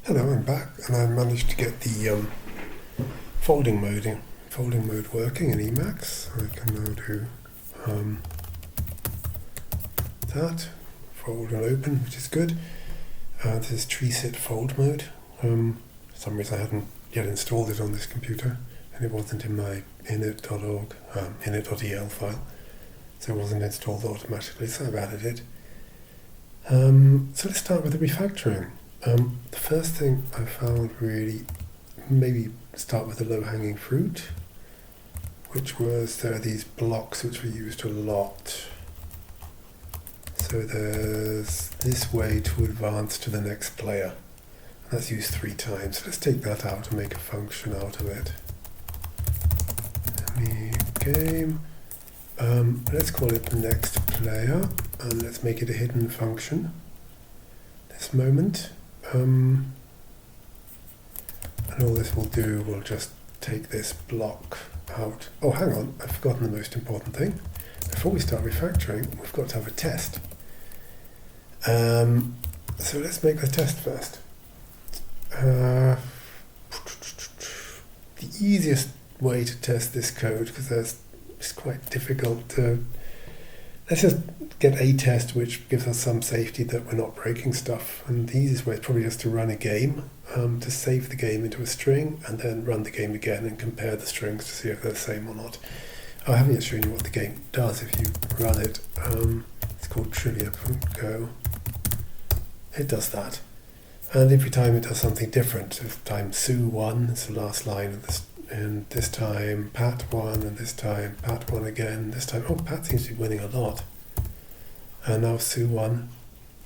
Hello, I'm back, and I managed to get the folding mode working in Emacs. I can now do that, fold and open, which is good. This is tree sit fold mode. For some reason I hadn't yet installed it on this computer, and it wasn't in my init.org, init.el file, so it wasn't installed automatically, so I've added it. So let's start with the refactoring. The first thing I found really, maybe start with the low-hanging fruit, which was there are these blocks which we used a lot. So there's this way to advance to the next player. That's used 3 times. So let's take that out and make a function out of it. New game. Let's call it next player, and let's make it a hidden function. This moment. And all this will do will just take this block out. Oh, hang on, I've forgotten the most important thing. Before we start refactoring, we've got to have a test. So let's make the test first. The easiest way to test this code, because it's quite difficult to... Let's just get a test which gives us some safety that we're not breaking stuff. And the easiest way is probably just to run a game, to save the game into a string, and then run the game again and compare the strings to see if they're the same or not. I haven't yet shown you what the game does if you run it. It's called trivia.go. It does that. And every time it does something different. This time Sue won, it's the last line of this. And this time Pat won, and this time Pat won again. This time, oh, Pat seems to be winning a lot. And now Sue won.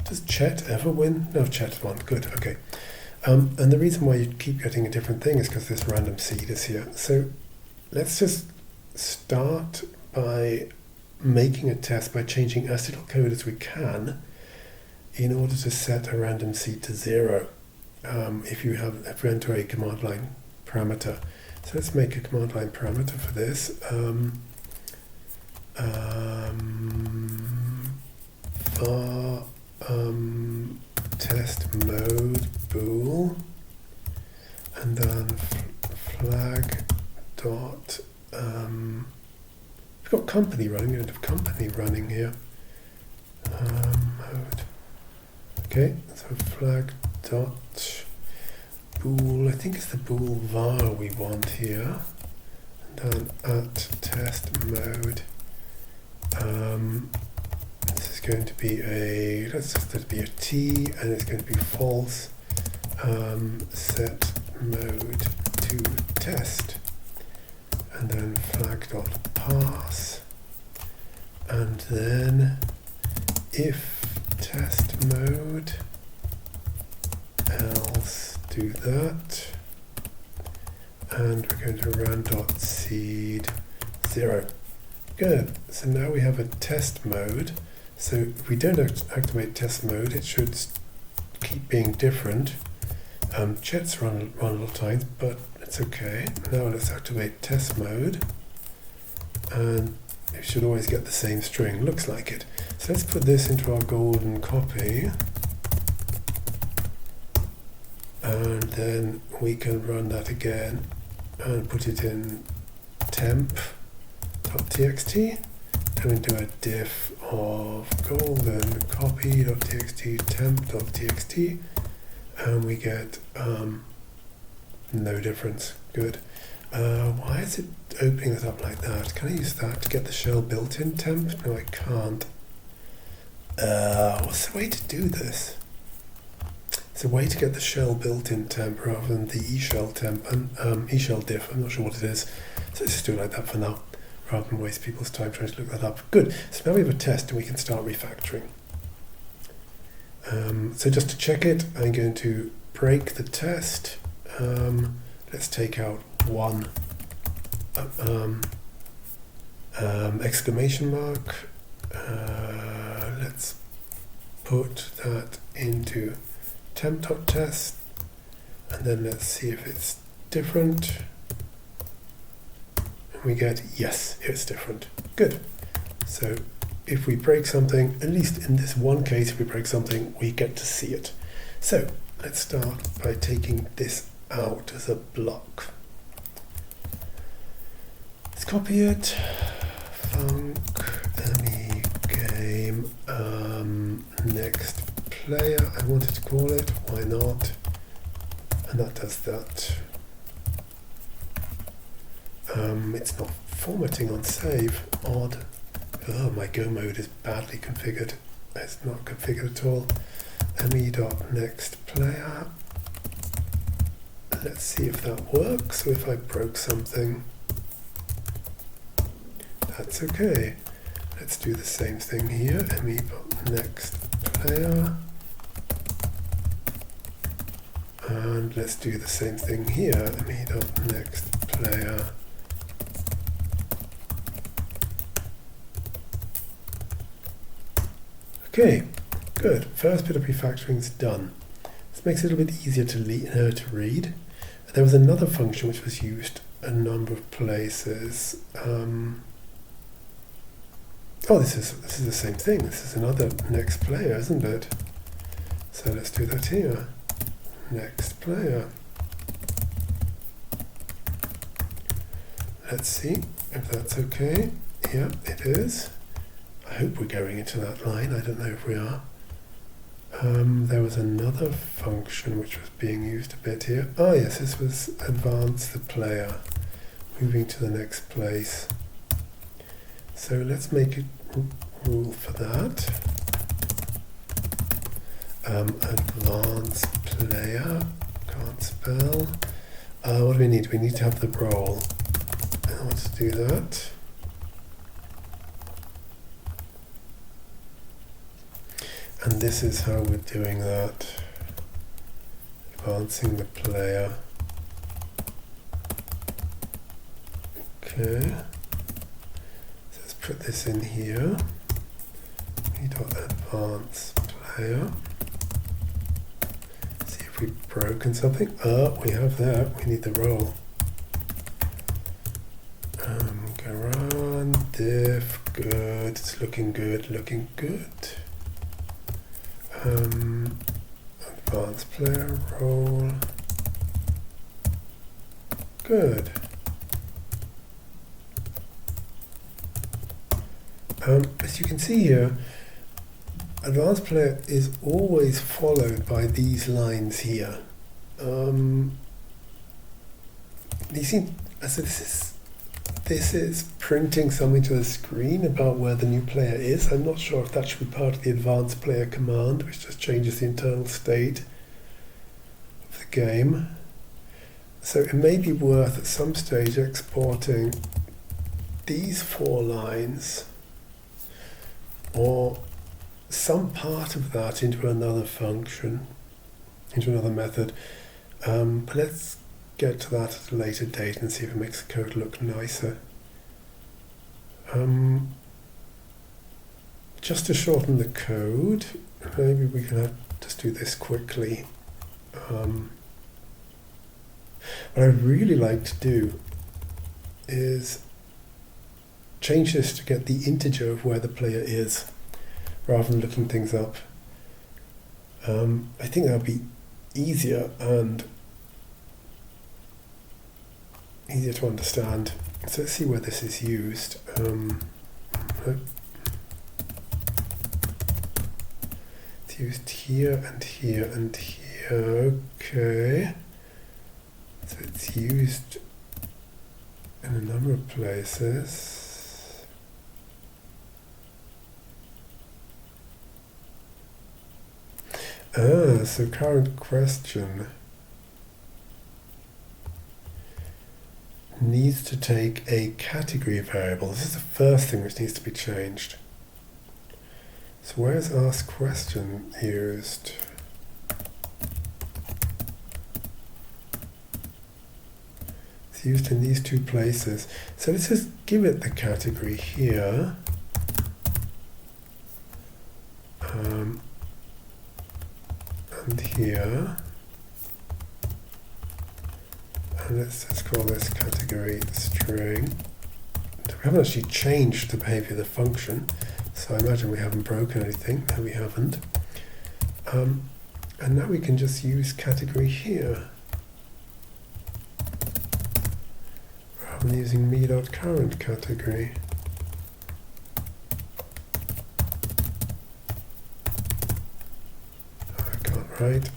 Does Chet ever win? No, Chet won. Good, okay. And the reason why you keep getting a different thing is because this random seed is here. So let's just start by making a test by changing as little code as we can in order to set a random seed to 0 if you enter a command line parameter. So let's make a command line parameter for this. Var test mode bool, and then flag dot. We've got company running. We don't have company running here. Mode. Okay, so flag dot. Bool, I think it's the bool var we want here, and then at test mode. This is going to be let's just let it be a t, and it's going to be false. Set mode to test, and then flag dot pass, and then if test mode else do that, and we're going to run dot seed 0. Good. So now we have a test mode. So if we don't activate test mode, it should keep being different. Chet's run a lot of times, but it's okay. Now let's activate test mode, and it should always get the same string. Looks like it. So let's put this into our golden copy. And then we can run that again and put it in temp.txt, and we do a diff of golden copy.txt temp.txt, and we get no difference. Good. Why is it opening it up like that? Can I use that to get the shell built-in temp? No, I can't. What's the way to do this? It's a way to get the shell built-in temp rather than the eShell temp and eShell diff. I'm not sure what it is. So let's just do it like that for now, rather than waste people's time trying to look that up. Good. So now we have a test and we can start refactoring. So just to check it, I'm going to break the test. Let's take out one exclamation mark. Let's put that into temp.test, and then let's see if it's different. And we get yes, it's different. Good. So if we break something, at least in this one case, if we break something, we get to see it. So let's start by taking this out as a block. Let's copy it. Func me game next player. I wanted to call it. Why not? And that does that. It's not formatting on save. Odd. Oh, my Go mode is badly configured. It's not configured at all. me.nextPlayer. Let's see if that works, or if I broke something. That's okay. Let's do the same thing here. me.nextPlayer. And let's do the same thing here. me.nextPlayer. Okay, good. First bit of refactoring is done. This makes it a little bit easier to read. There was another function which was used a number of places. Oh, this is the same thing. This is another next player, isn't it? So let's do that here. Next player. Let's see if that's okay. Yeah, it is. I hope we're going into that line. I don't know if we are. There was another function which was being used a bit here. Oh yes, this was advance the player, moving to the next place. So let's make a rule for that. Advance player, can't spell. What do we need? We need to have the role. I want to do that. And this is how we're doing that. Advancing the player. Okay. So let's put this in here. Advance player. See if we've broken something. We have that. We need the role. Garand diff. Good. It's looking good. Looking good. Advanced player role. Good. As you can see here, advanced player is always followed by these lines here. You see, so this is printing something to the screen about where the new player is. I'm not sure if that should be part of the advanced player command, which just changes the internal state of the game. So it may be worth at some stage exporting these 4 lines or some part of that into another function, into another method. But let's get to that at a later date and see if it makes the code look nicer. Just to shorten the code, maybe we can just do this quickly. What I'd really like to do is change this to get the integer of where the player is, rather than looking things up. I think that would be easier and easier to understand. So let's see where this is used. It's used here and here and here. Okay. So it's used in a number of places. So current question needs to take a category variable. This is the first thing which needs to be changed. So where is ask question used? It's used in these 2 places. So let's just give it the category here. And here. And let's just call this category string. We haven't actually changed the behavior of the function, so I imagine we haven't broken anything. No, we haven't. And now we can just use category here, rather than using me.current category. I can't write.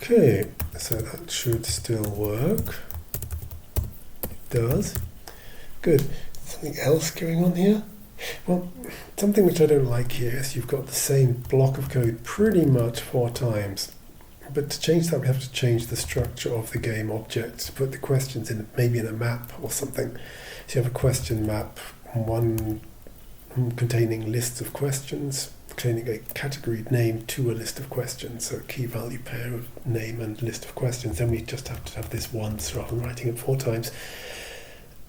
Okay, so that should still work. It does. Good. Something else going on here? Well, something which I don't like here is you've got the same block of code pretty much 4 times. But to change that, we have to change the structure of the game object to put the questions in, maybe in a map or something. So you have a question map, one containing lists of questions, containing a category name to a list of questions, so a key value pair of name and list of questions. Then we just have to have this once rather than writing it 4 times.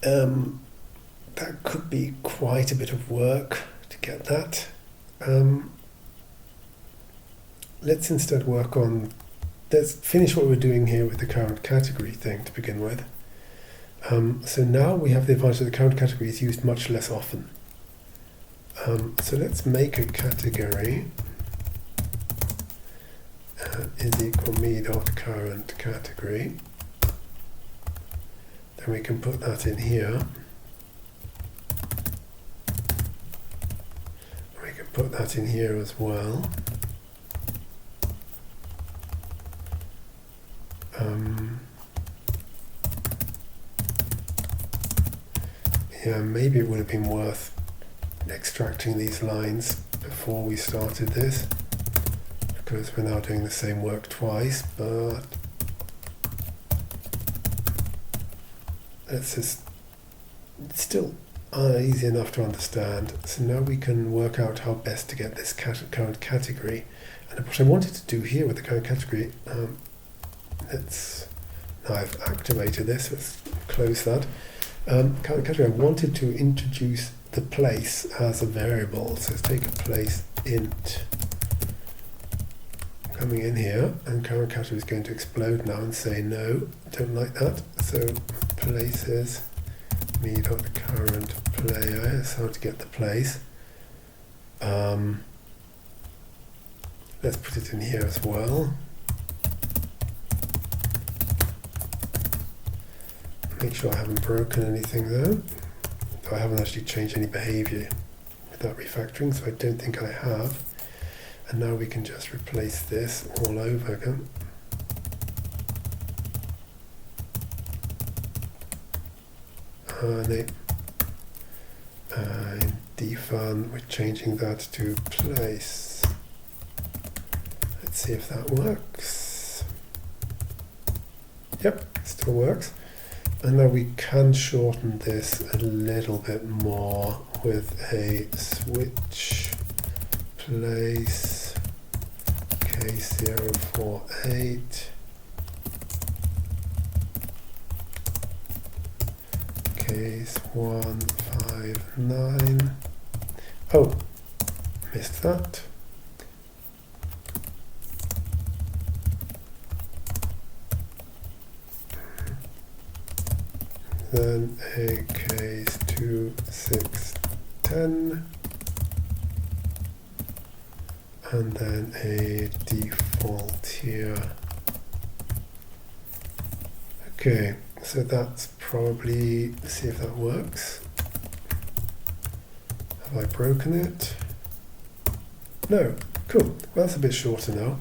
That could be quite a bit of work to get that. Let's instead work on, let's finish what we're doing here with the current category thing to begin with. So now we have the advantage that the current category is used much less often. So let's make a category is equal me.current category. Then we can put that in here. We can put that in here as well. Yeah, maybe it would have been worth extracting these lines before we started this, because we're now doing the same work twice, but it's still easy enough to understand. So now we can work out how best to get this current category. And what I wanted to do here with the current category, now I've activated this, let's close that. Current category, I wanted to introduce the place as a variable. So let's take a place int coming in here, and current category is going to explode now and say no, don't like that. So places me.current player is how to get the place. Let's put it in here as well. Make sure I haven't broken anything though. I haven't actually changed any behavior without refactoring, so I don't think I have. And now we can just replace this all over again. In defun, we're changing that to place. Let's see if that works. Yep, still works. And now we can shorten this a little bit more with a switch place case 048 case 159. Oh, missed that. Then a case 2610, and then a default here. Okay, so that's probably, let's see if that works. Have I broken it? No. Cool. Well, that's a bit shorter now.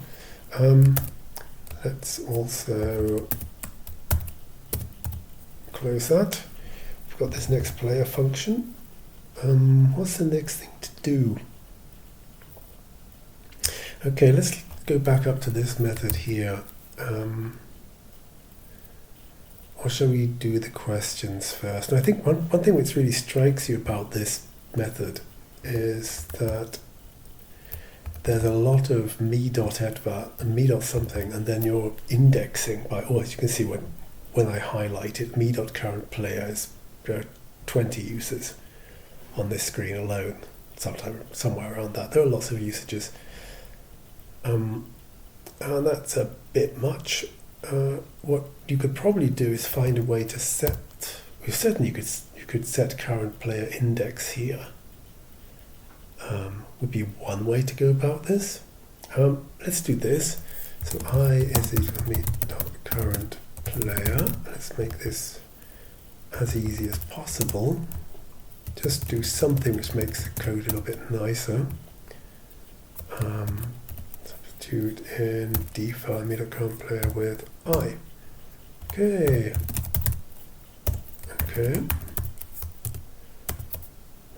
Let's also close that. We've got this next player function. What's the next thing to do? Okay, let's go back up to this method here. Or shall we do the questions first? And I think one thing which really strikes you about this method is that there's a lot of me.advar and me.something, and then you're indexing by, oh, as you can see when I highlight it, me.current player is, there are 20 uses on this screen alone, somewhere around that. There are lots of usages. And And that's a bit much. What you could probably do is find a way to set. Well, certainly, you could set current player index here. Would be one way to go about this. Let's do this. So I is equal to me dot current player. Let's make this as easy as possible. Just do something which makes the code a little bit nicer. Substitute in define me dot current player with I. Okay.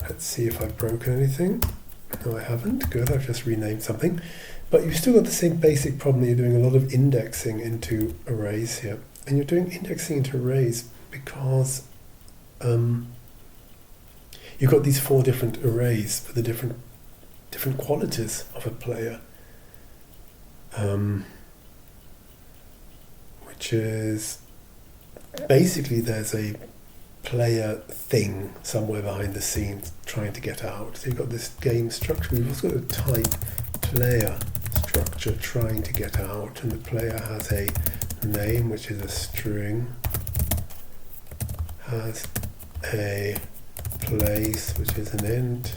Let's see if I've broken anything. No, I haven't. Good, I've just renamed something. But you've still got the same basic problem. You're doing a lot of indexing into arrays here. And you're doing indexing into arrays because you've got these 4 different arrays for the different qualities of a player. Which is basically there's a player thing somewhere behind the scenes trying to get out. So you've got this game structure. We've also got a type player structure trying to get out, and the player has a name which is a string, has a place which is an int,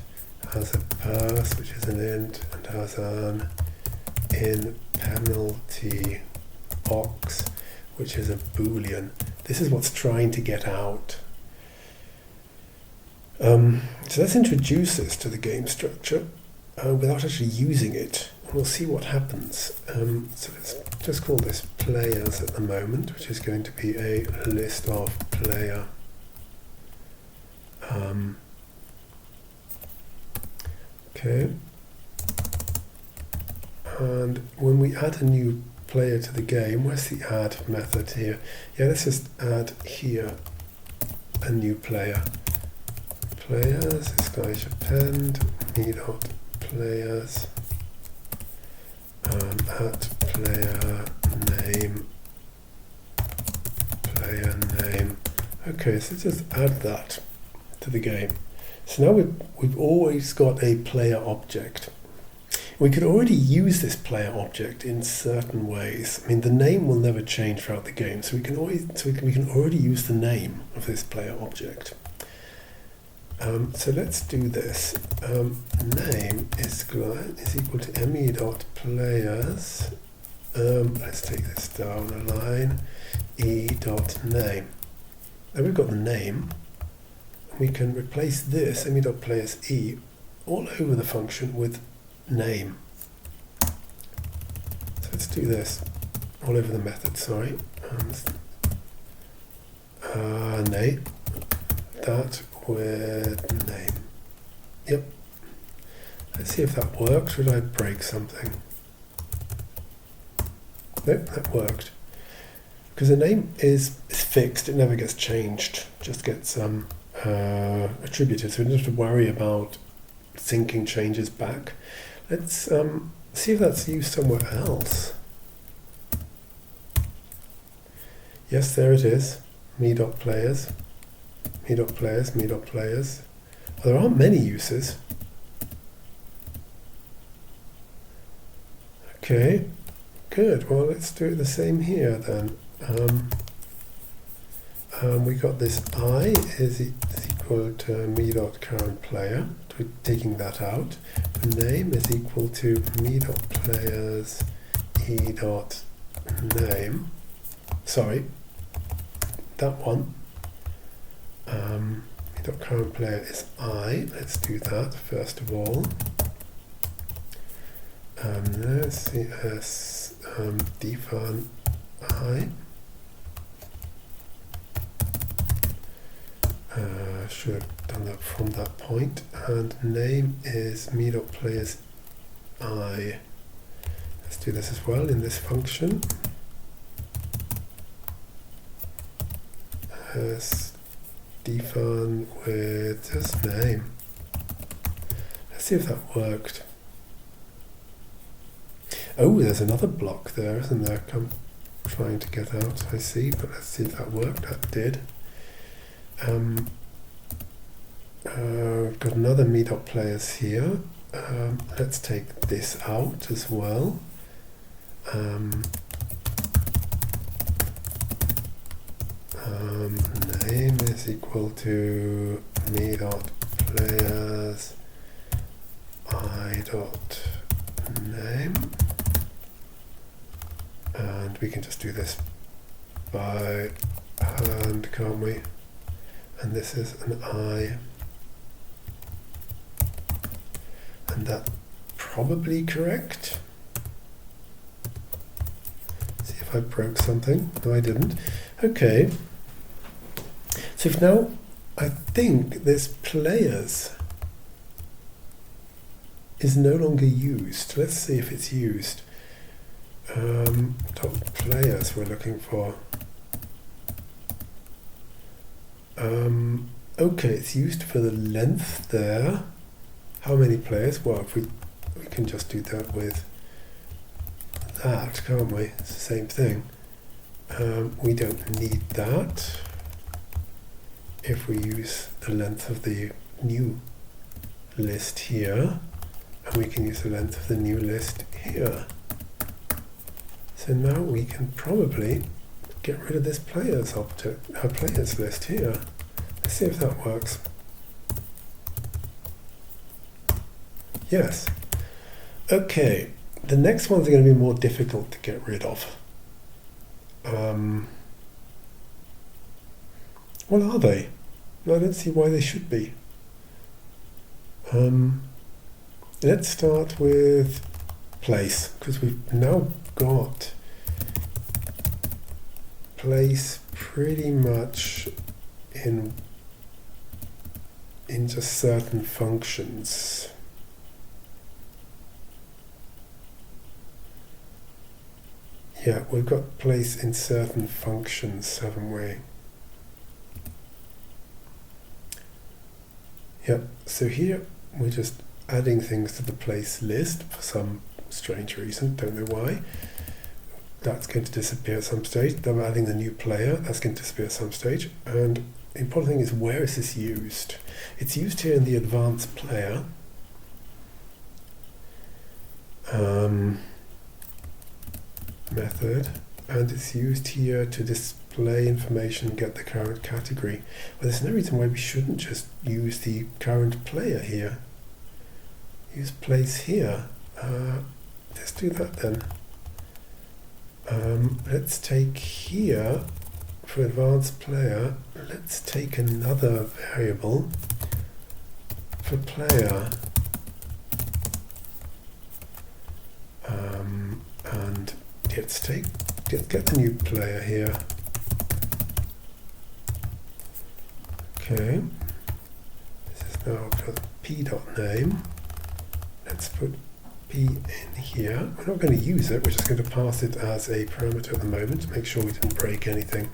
has a path which is an int, and has an in penalty box which is a boolean. This is what's trying to get out. So let's introduce this to the game structure without actually using it. We'll see what happens. So let's just call this players at the moment, which is going to be a list of player. Okay. And when we add a new player to the game, where's the add method here? Yeah, let's just add here a new player. Players, this guy should append me dot players at player name. Okay, so just add that to the game. So now we've always got a player object. We could already use this player object in certain ways. I mean, the name will never change throughout the game, so we can already use the name of this player object. So let's do this. Name is equal to me.players. Let's take this down a line. E.name. Now we've got the name. We can replace this me.players e all over the function with name. So let's do this all over the method. Sorry. Name. That with name. Yep. Let's see if that works. Should I break something? Nope, that worked. Because the name is fixed, it never gets changed, just gets attributed, so we don't have to worry about syncing changes back. Let's see if that's used somewhere else. Yes, there it is. Me.players. Me.players, me.players. Well, there aren't many uses. Okay, good. Well, let's do it the same here then. We got this I is equal to me.currentPlayer. We're taking that out. The name is equal to me.players e.name. Sorry, that one. Me.currentPlayer is I. Let's do that first of all. Let's see as define I. Should have done that from that point. And name is me.players I. Let's do this as well in this function. As define with just name. Let's see if that worked. Oh, there's another block there, isn't there? I'm trying to get out, I see, but let's see if that worked. That did. Got another me.players here. Let's take this out as well. name is equal to me dot players I dot name, and we can just do this by hand, can't we? And this is an I, and that's probably correct. See if I broke something. No, I didn't. Okay. So if now I think this players is no longer used. Let's see if it's used. Dot players we're looking for. Okay, it's used for the length there. How many players? Well, if we can just do that with that, can't we? It's the same thing. We don't need that if we use the length of the new list here, and we can use the length of the new list here. So now we can probably get rid of this players object, our players list here. Let's see if that works. Yes. Okay, the next ones are going to be more difficult to get rid of. What are they? I don't see why they should be. Let's start with place, because we've now got place pretty much in just certain functions. Yeah, we've got place in certain functions, haven't we? Yep, so here we're just adding things to the place list for some strange reason, don't know why. That's going to disappear at some stage. Then we're adding the new player, that's going to disappear at some stage. And the important thing is, where is this used? It's used here in the advanced player. Method, and it's used here to display information, get the current category. Well, there's no reason why we shouldn't just use the current player here. Use place here. Let's do that then. Let's take here for advanced player, let's take another variable for player. And let's get the new player here. Okay, this is now p.name. Let's put p in here. We're not going to use it, we're just going to pass it as a parameter at the moment to make sure we didn't break anything.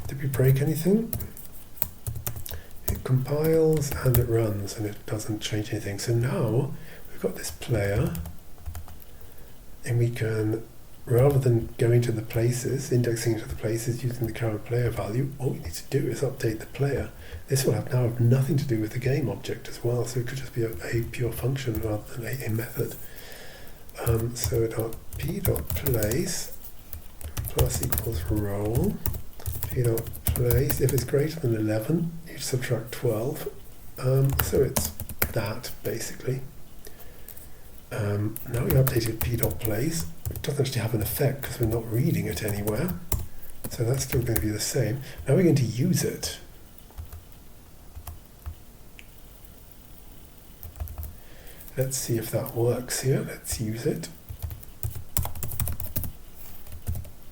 Did we break anything? It compiles and it runs and it doesn't change anything. So now we've got this player, and we can, rather than going to the places, indexing into the places using the current player value, all we need to do is update the player. This will now have nothing to do with the game object as well, so it could just be a pure function rather than a method. So p.place plus equals roll, p.place, if it's greater than 11, you subtract 12. So it's that, basically. Now we updated p.place. It doesn't actually have an effect because we're not reading it anywhere. So that's still going to be the same. Now we're going to use it. Let's see if that works here. Let's use it.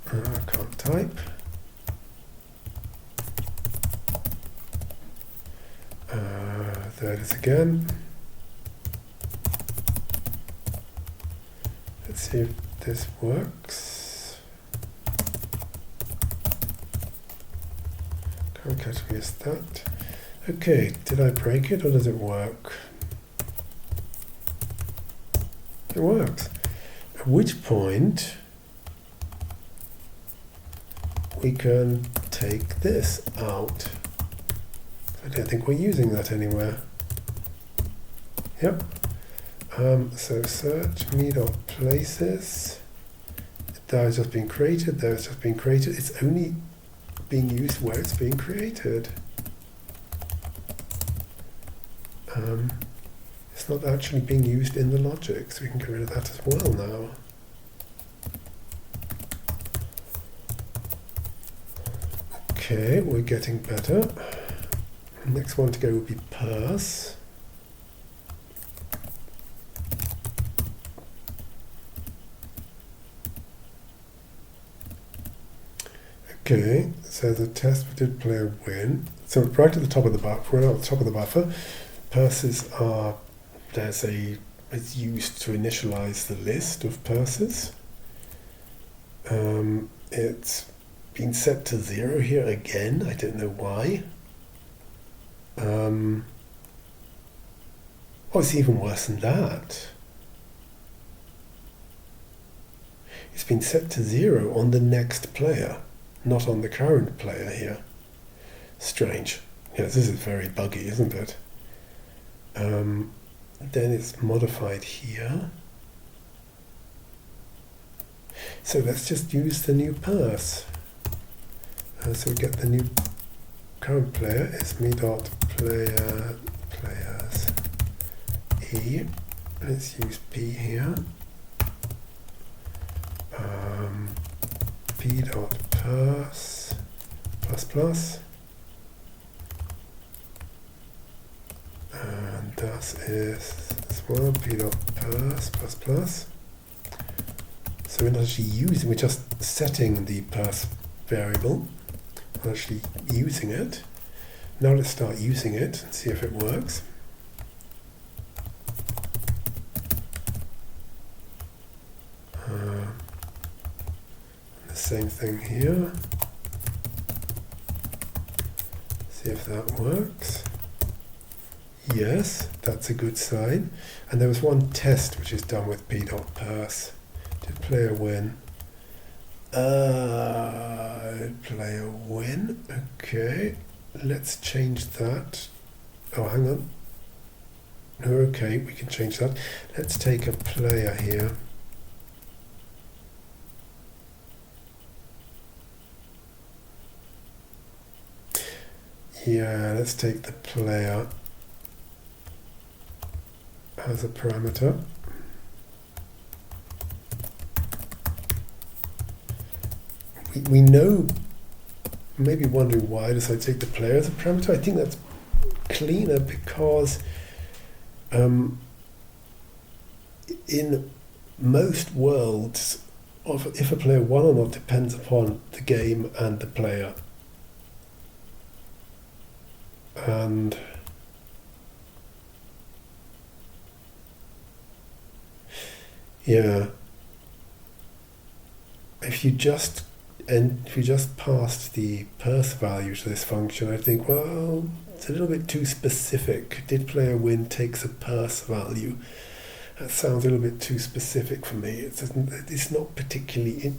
I can't type. There it is again. Let's see if this works. Current category is that. Okay, did I break it or does it work? It works. At which point we can take this out. I don't think we're using that anywhere. Yep. So search me.places. There it's just being created, there it's just being created. It's only being used where it's being created. It's not actually being used in the logic, so we can get rid of that as well now. Okay, we're getting better. Next one to go would be parse. Okay, so the test we did play a win. So right at the top of the buffer, we're at the top of the buffer. Parses are, it's used to initialize the list of parses. It's been set to 0 here again. I don't know why. Oh, it's even worse than that. It's been set to 0 on the next player, not on the current player here. Strange. Yes, this is very buggy, isn't it? Then it's modified here. So let's just use the new parse. So we get the new current player is me.player players e. Let's use p here. p.parse plus plus. And das ist as well p.parse plus plus. So we're not actually using, we're just setting the parse variable, not actually using it. Now let's start using it and see if it works. The same thing here. See if that works. Yes, that's a good sign. And there was one test which is done with p.parse. Did player win? Player win. Okay, let's change that. Oh, hang on. No, okay, we can change that. Let's take a player here. Yeah, let's take the player as a parameter. We know, maybe wondering why I decided to take the player as a parameter. I think that's cleaner because in most worlds, if a player won or not depends upon the game and the player. And yeah, if you just passed the parse value to this function, I think, well, it's a little bit too specific. Did player win takes a parse value. That sounds a little bit too specific for me. It's not particularly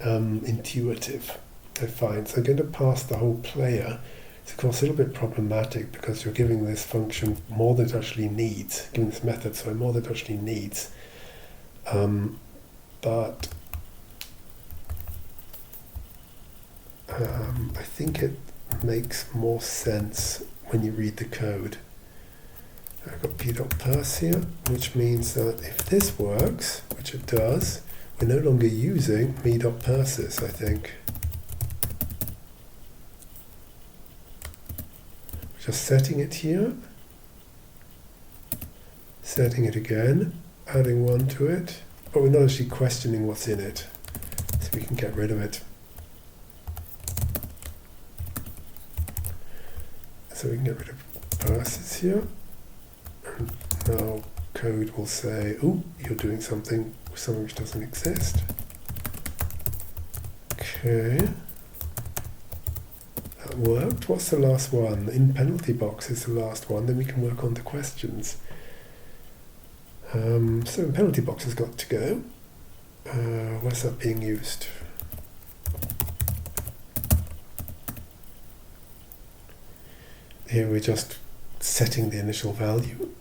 intuitive, I find. So I'm going to pass the whole player. It's of course a little bit problematic because you're giving this function more than it actually needs, giving this method, sorry, more than it actually needs. But I think it makes more sense when you read the code. I've got p.parse here, which means that if this works, which it does, we're no longer using me.parses, I think. We're just setting it here, setting it again, adding one to it, but we're not actually questioning what's in it, so we can get rid of it. So we can get rid of parses here. And now code will say, oh, you're doing something which doesn't exist. Okay. That worked. What's the last one? In penalty box is the last one. Then we can work on the questions. So in penalty box has got to go. Where's that being used? Here we're just setting the initial value,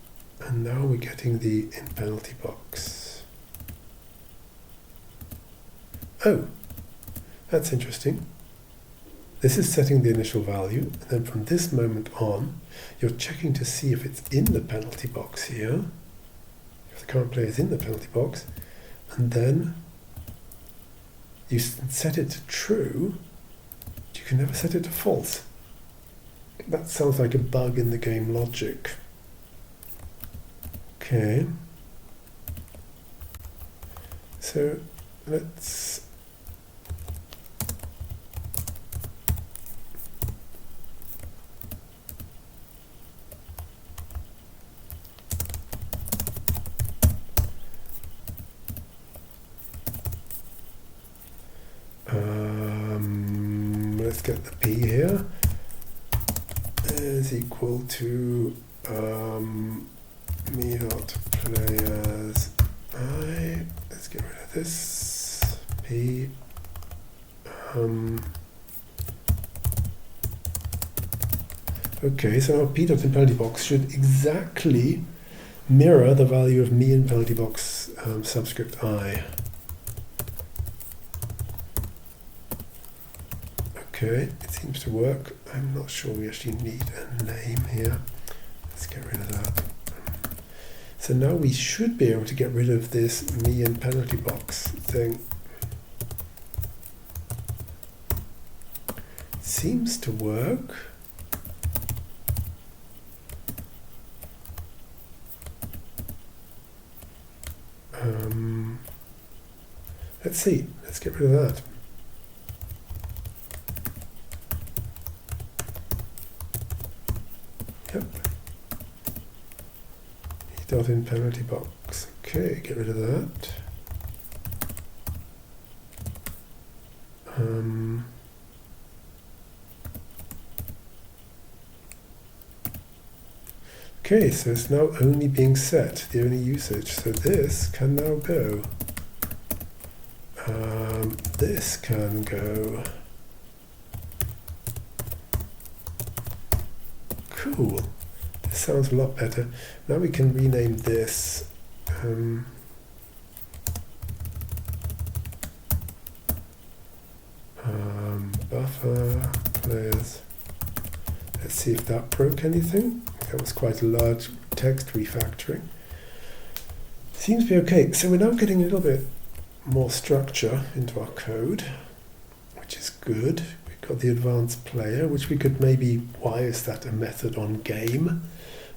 and now we're getting the in penalty box. Oh, that's interesting. This is setting the initial value, and then from this moment on, you're checking to see if it's in the penalty box here, if the current player is in the penalty box, and then you set it to true, but you can never set it to false. That sounds like a bug in the game logic. Okay. So let's let's get the P here is equal to me dot players I. Let's get rid of this P. Okay, so our P dot in penalty box should exactly mirror the value of me in penalty box subscript I. Okay, it seems to work. I'm not sure we actually need a name here. Let's get rid of that. So now we should be able to get rid of this me in penalty box thing. Seems to work. Let's see. Let's get rid of that. Yep. Dot in penalty box. Okay, get rid of that. Okay, so it's now only being set, the only usage. So this can now go. This can go. Cool. This sounds a lot better. Now we can rename this. Buffer players. Let's see if that broke anything. That was quite a large text refactoring. Seems to be okay. So we're now getting a little bit more structure into our code, which is good. We've got the advanced player, which we could maybe, why is that a method on game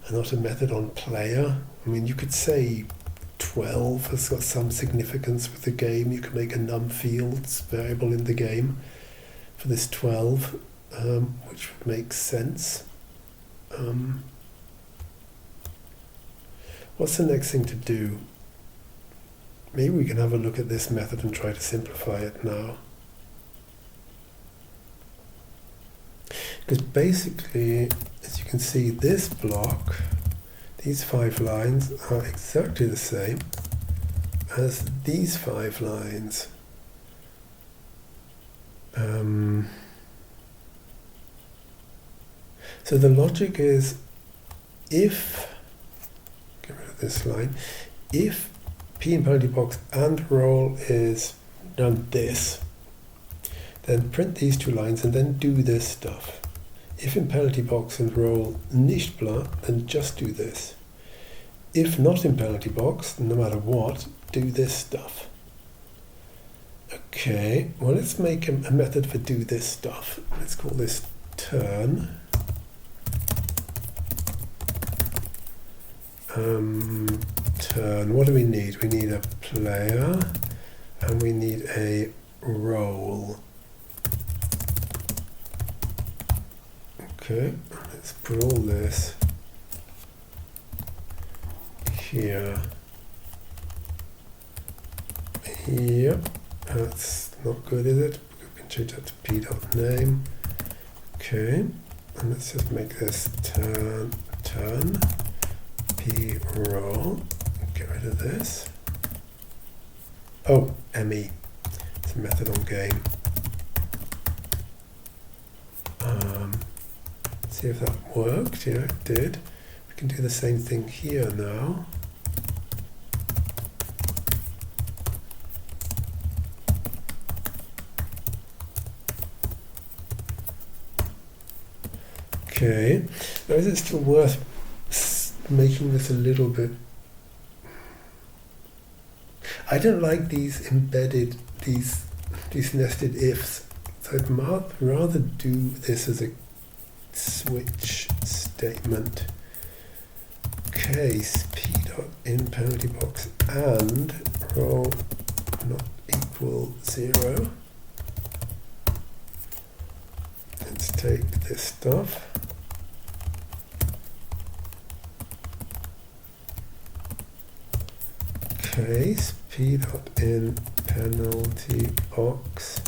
and not a method on player? I mean, you could say 12 has got some significance with the game. You could make a num fields variable in the game for this 12, which would make sense. What's the next thing to do? Maybe we can have a look at this method and try to simplify it now. Because basically, as you can see, this block, these 5 lines are exactly the same as these 5 lines. So the logic is, if, get rid of this line, if P in penalty box and roll is done this, then print these 2 lines and then do this stuff. If in penalty box and roll nicht blah, then just do this. If not in penalty box, no matter what, do this stuff. Okay, well, let's make a method for do this stuff. Let's call this turn. Turn. What do we need? We need a player and we need a role. Okay, let's put all this here. Yep, that's not good, is it? We can change that to p.name. Okay, and let's just make this turn p role. Get rid of this. Oh, me. It's a method on game. See if that worked. Yeah, it did. We can do the same thing here now. Okay, now is it still worth making this a little bit? I don't like these embedded, these nested ifs. So I'd rather do this as a switch statement. Case p dot in penalty box and roll not equal 0. Let's take this stuff. Case p dot in penalty box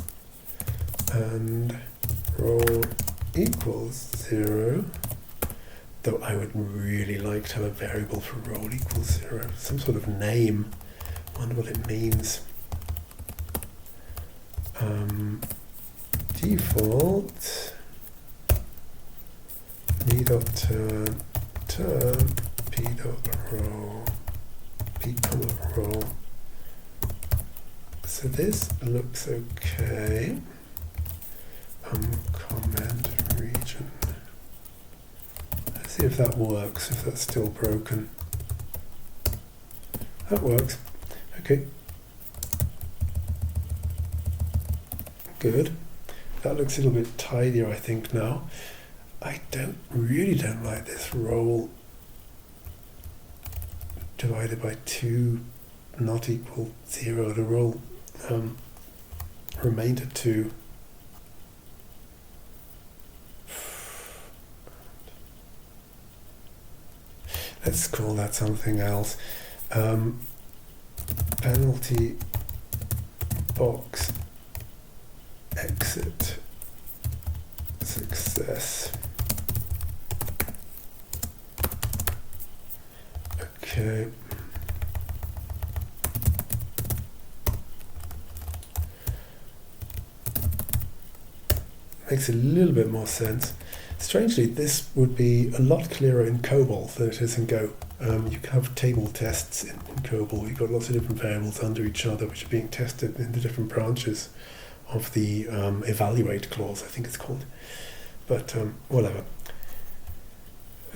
and roll equals 0. Though I would really like to have a variable for roll equals 0, some sort of name. I wonder what it means. Default p dot turn p dot roll p comma roll. So this looks okay. Comment region. Let's see if that works, if that's still broken. That works. Okay. Good. That looks a little bit tidier, I think, now. I really don't like this roll divided by 2 not equal 0. The roll remainder 2. Let's call that something else. Penalty box exit success. Okay. Makes a little bit more sense. Strangely, this would be a lot clearer in COBOL than it is in Go. You can have table tests in COBOL. You've got lots of different variables under each other which are being tested in the different branches of the evaluate clause, I think it's called. But whatever.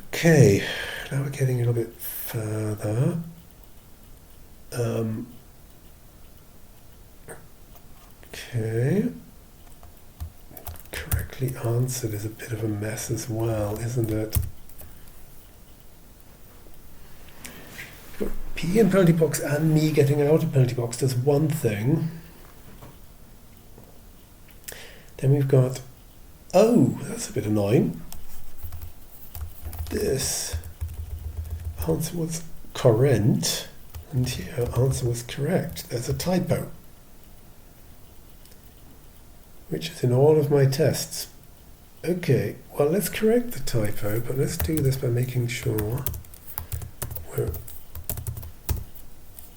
Okay, now we're getting a little bit further. Okay. Correctly answered is a bit of a mess as well, isn't it? P in penalty box and me getting out of penalty box does one thing. Then we've got, oh, that's a bit annoying. This answer was correct, and here answer was correct. There's a typo, which is in all of my tests. Okay, well, let's correct the typo, but let's do this by making sure we're...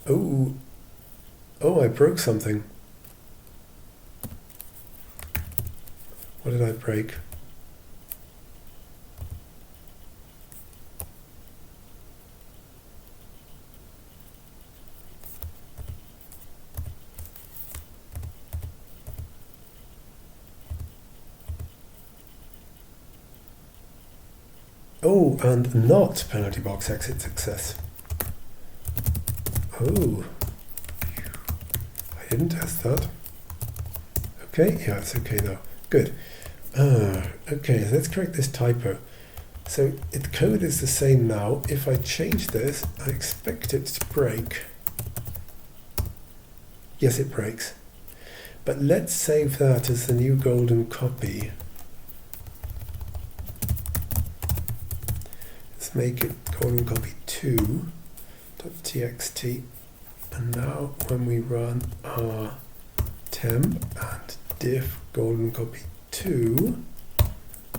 Oh, I broke something. What did I break? Oh, and not penalty box exit success. Oh, I didn't test that. Okay, yeah, it's okay now. Good. Okay, let's correct this typo. So the code is the same now. If I change this, I expect it to break. Yes, it breaks. But let's save that as the new golden copy. Let's make it golden copy 2.txt. And now when we run our temp and diff golden copy 2,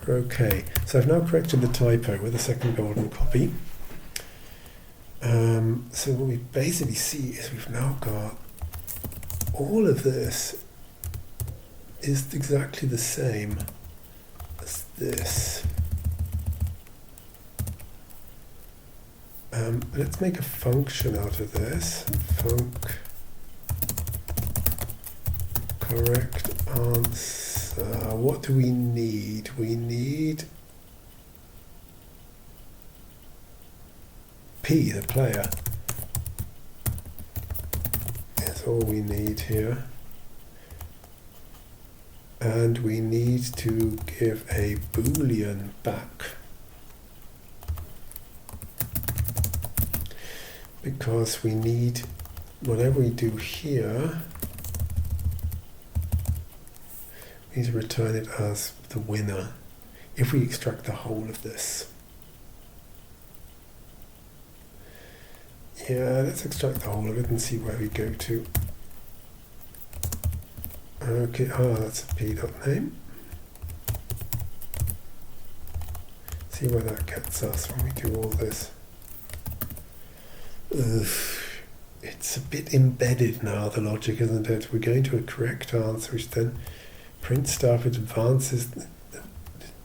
we're okay. So I've now corrected the typo with a second golden copy. So what we basically see is we've now got all of this is exactly the same as this. Let's make a function out of this. Func correct answer. What do we need? We need P, the player, is all we need here. And we need to give a Boolean back. Because we need, whatever we do here, we need to return it as the winner if we extract the whole of this. Yeah, let's extract the whole of it and see where we go to. Okay, that's a p.name. See where that gets us when we do all this. Ugh, it's a bit embedded now, the logic, isn't it? We're going to a correct answer, which then prints stuff, it advances,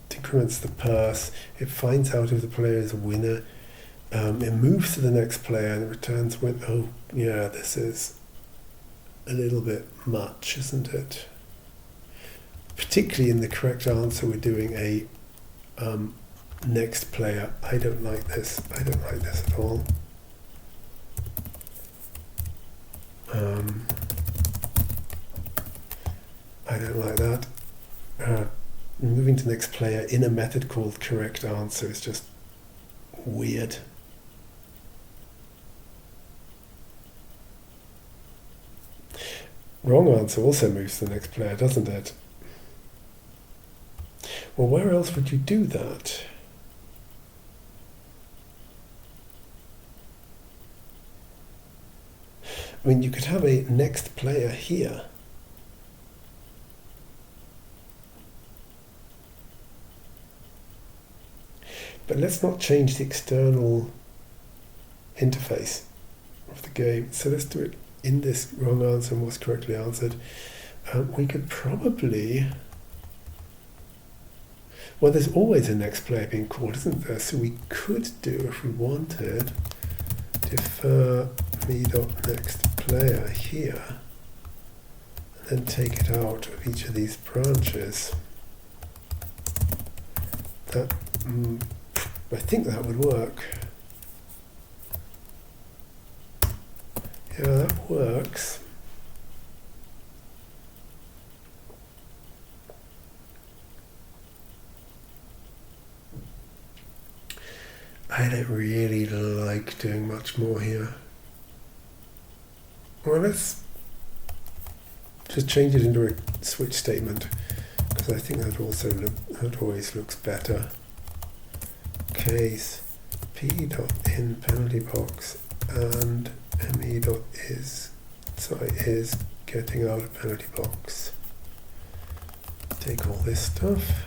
decrements the pass, it finds out if the player is a winner, it moves to the next player and it returns win. Oh, yeah, this is a little bit much, isn't it? Particularly in the correct answer, we're doing a next player. I don't like this. I don't like this at all. I don't like that. Moving to the next player in a method called correct answer is just weird. Wrong answer also moves to the next player, doesn't it? Well, where else would you do that? I mean, you could have a next player here. But let's not change the external interface of the game. So let's do it in this wrong answer and what's correctly answered. We could probably... Well, there's always a next player being called, isn't there? So we could do, if we wanted, defer me.nextPlayer here, and then take it out of each of these branches. That, I think that would work. Yeah, that works. I don't really like doing much more here. Well, let's just change it into a switch statement, because I think that always looks better. Case p.in penalty box and me.is is getting out of penalty box. Take all this stuff.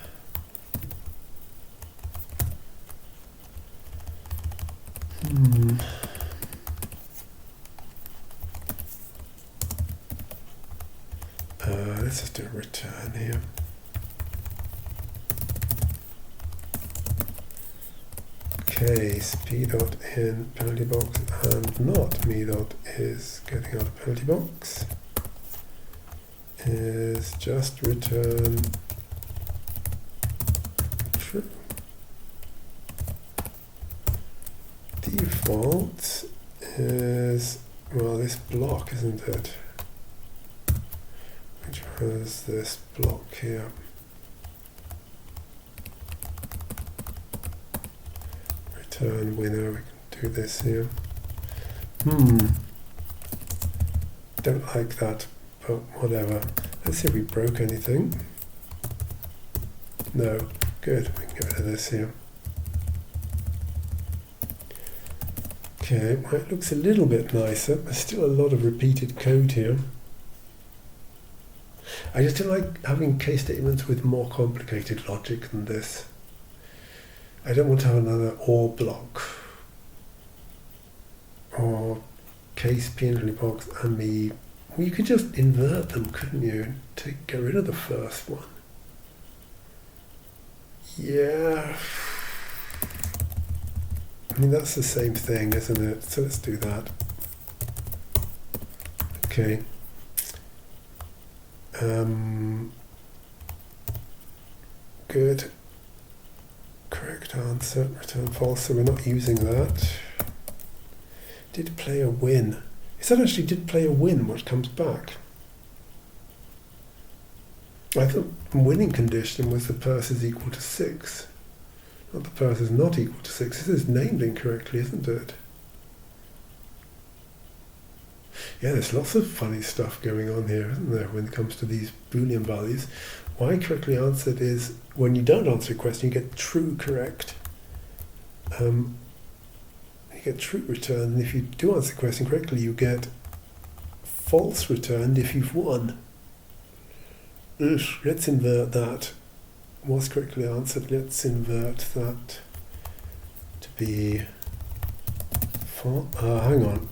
Let's just do a return here. Case p.in penalty box and not me.is getting out of penalty box is just return true. Default is, well, this block, isn't it? Which was this block here. Return winner, we can do this here. Don't like that, but whatever. Let's see if we broke anything. No, good, we can get rid of this here. Okay, well, it looks a little bit nicer. There's still a lot of repeated code here. I just don't like having case statements with more complicated logic than this. I don't want to have another OR block. Or case penalty box and me. Well, you could just invert them, couldn't you? To get rid of the first one. Yeah. I mean, that's the same thing, isn't it? So let's do that. Okay. Good. Correct answer, return false, so we're not using that. Did player win? Is that actually did player win what comes back? I thought the winning condition was the purse is equal to 6. Not the purse is not equal to 6. This is named incorrectly, isn't it? Yeah, there's lots of funny stuff going on here, isn't there, when it comes to these Boolean values. Why correctly answered is when you don't answer a question, you get true correct. You get true returned, and if you do answer the question correctly, you get false returned if you've won. Let's invert that. Was correctly answered. Let's invert that to be false. Hang on.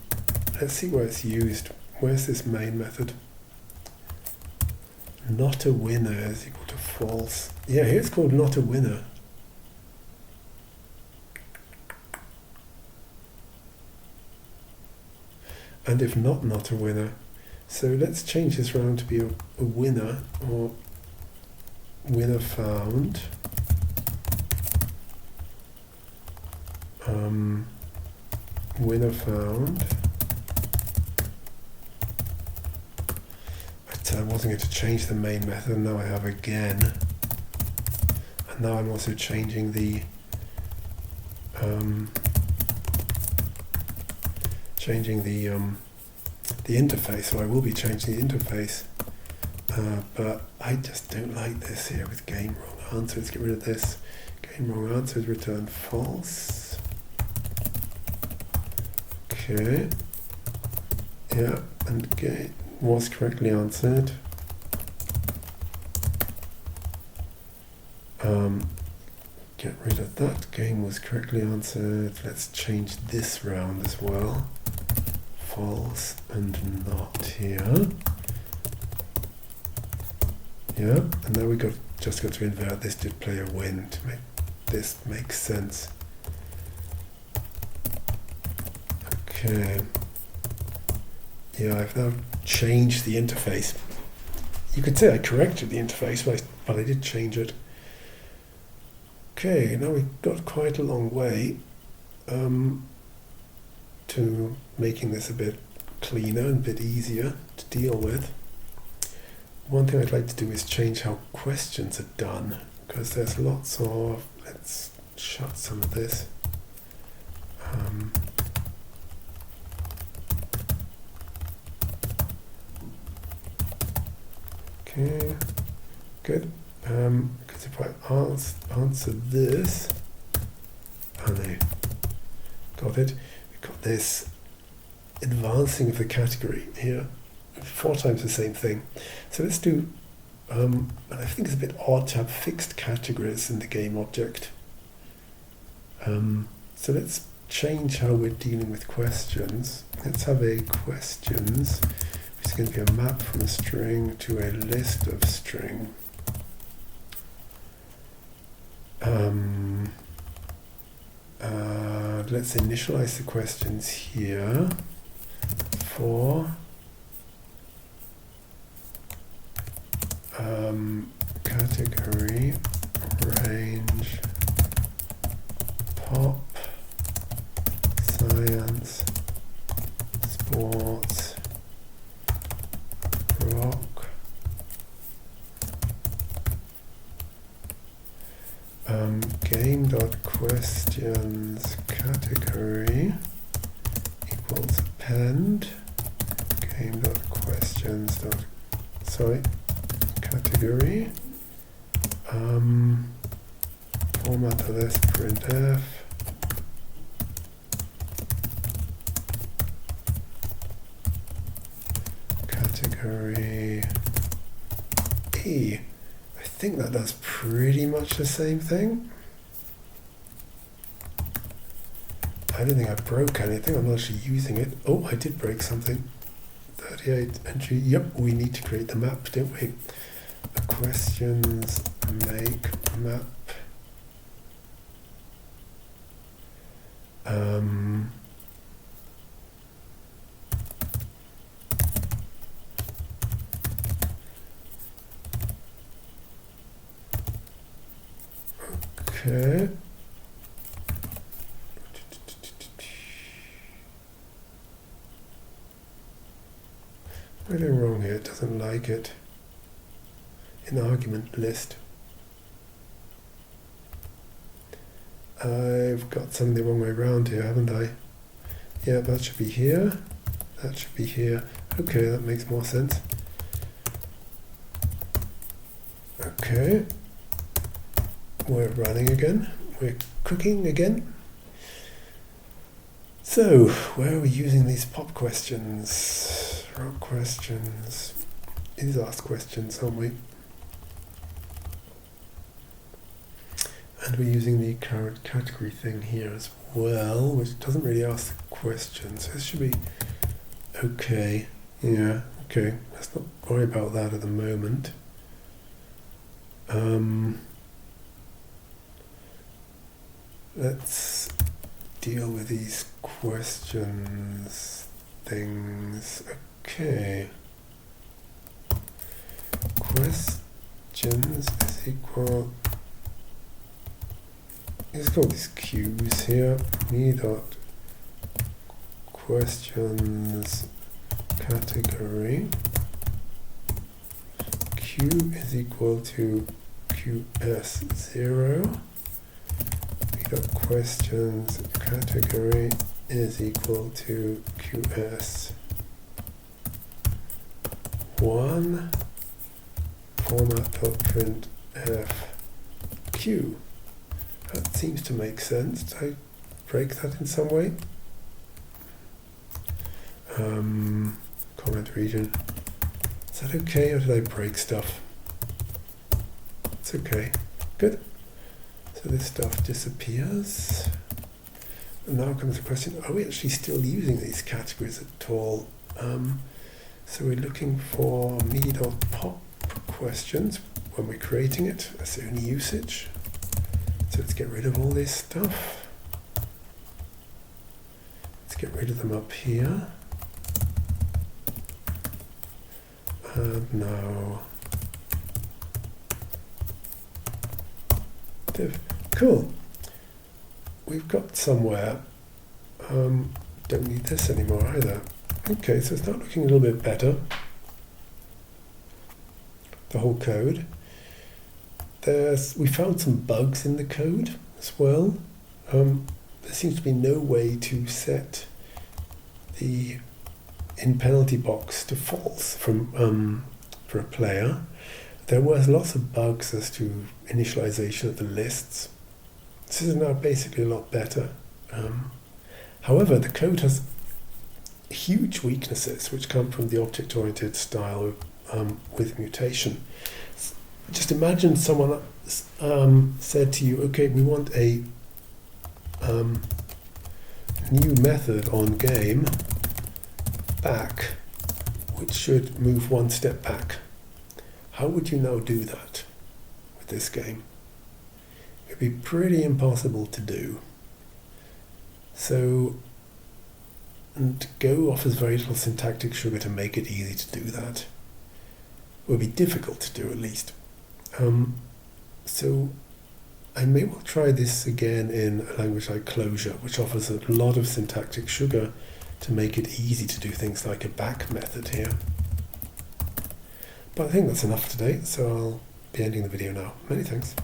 Let's see where it's used. Where's this main method? Not a winner is equal to false. Yeah, here it's called not a winner. And if not a winner. So let's change this round to be a winner, or winner found. Winner found. I wasn't going to change the main method, and now I have again. And now I'm also changing the interface, so I will be changing the interface. But I just don't like this here with game wrong answer. Let's get rid of this. Game wrong answer is return false. Okay. Yeah, and game was correctly answered. Get rid of that. Game was correctly answered. Let's change this round as well. False and not here. Yeah, and now we just got to invert this did player win to make this make sense. Okay. Yeah, I've now changed the interface. You could say I corrected the interface, but I did change it. Okay, now we've got quite a long way to making this a bit cleaner and a bit easier to deal with. One thing I'd like to do is change how questions are done, because there's lots of, let's shut some of this. Okay, good. Because if I answer this, oh no, got it. We've got this advancing of the category here, 4 times the same thing. So let's do, and I think it's a bit odd to have fixed categories in the game object. So let's change how we're dealing with questions. Let's have a questions, which is going to be a map from a string to a list of string. Let's initialize the questions here for category range pop science sports rock game.questions category equals append game.questions category format of this printf category E. I think that does pretty much the same thing. I don't think I broke anything. I'm not actually using it. Oh, I did break something. 38 entry. Yep, we need to create the map, don't we? The questions make map. Okay. What am I doing wrong here? It doesn't like it. In argument list. I've got something the wrong way around here, haven't I? Yeah, that should be here. That should be here. Okay, that makes more sense. Okay. We're running again. We're cooking again. So, where are we using these pop questions? Rock questions. These ask questions, aren't we? And we're using the current category thing here as well, which doesn't really ask the questions. This should be okay. Yeah, okay. Let's not worry about that at the moment. Let's deal with these questions things. Okay. Questions is equal. Let's call these queues here. Me dot questions category. Q is equal to QS0. Me dot questions category is equal to QS1 format.printf Q. That seems to make sense. Did I break that in some way? Comment region. Is that okay, or did I break stuff? It's okay. Good. So this stuff disappears. And now comes the question, are we actually still using these categories at all? So we're looking for me.pop questions when we're creating it. That's the only usage. So let's get rid of all this stuff. Let's get rid of them up here. And now div. Cool. We've got somewhere. Don't need this anymore either. Okay, so it's not looking a little bit better. The whole code. We found some bugs in the code as well. There seems to be no way to set the in penalty box to false from for a player. There was lots of bugs as to initialization of the lists. This is now basically a lot better. However, the code has huge weaknesses which come from the object-oriented style with mutation. Just imagine someone said to you, okay, we want a new method on game back, which should move one step back. How would you now do that with this game? It'd be pretty impossible to do. So, and Go offers very little syntactic sugar to make it easy to do that. It would be difficult to do, at least. So I may well try this again in a language like Clojure, which offers a lot of syntactic sugar to make it easy to do things like a back method here. But I think that's enough today, so I'll be ending the video now. Many thanks.